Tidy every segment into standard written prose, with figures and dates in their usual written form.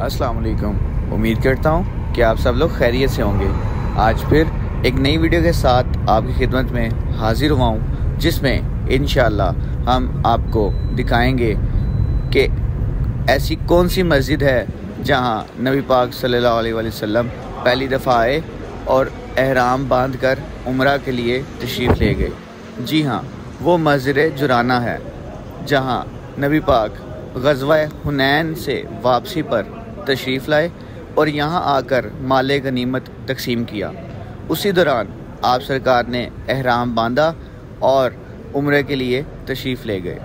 अस्सलाम वालेकुम। उम्मीद करता हूँ कि आप सब लोग खैरियत से होंगे। आज फिर एक नई वीडियो के साथ आपकी खिदमत में हाजिर हुआ हूँ, जिसमें इंशाअल्लाह हम आपको दिखाएंगे कि ऐसी कौन सी मस्जिद है जहाँ नबी पाक सल्लल्लाहु अलैहि वसल्लम पहली दफ़ा आए और एहराम बांध कर उम्रा के लिए तशरीफ़ ले गए। जी हाँ, वो मस्जिद जुराना है जहाँ नबी पाक ग़ज़वा हुनैन से वापसी पर तशरीफ़ लाए और यहाँ आकर माले गनीमत तकसीम किया। उसी दौरान आप सरकार ने एहराम बांधा और उम्रे के लिए तशरीफ़ ले गए।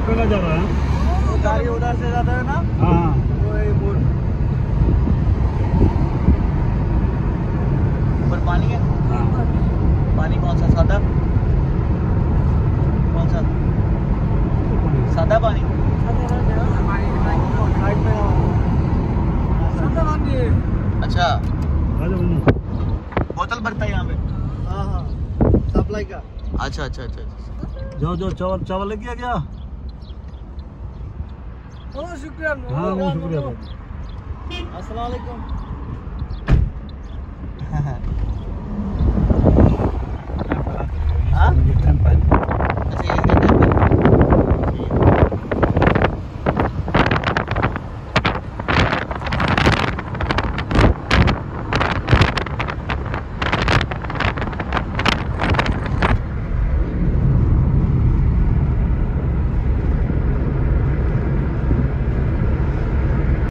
पहला जा रहा है वो गाड़ी उधर से जाता है ना। हाँ ऊपर पानी है। पानी कौन सा? सादा? कौन सा? सादा पानी। अच्छा, बोतल भरता है यहाँ पे। हाँ, सप्लाई का। अच्छा अच्छा अच्छा अच्छा। जो चावल लेके आ गया। शुक्रिया। हाँ, शुक्रिया। अस्सलाम वालेकुम।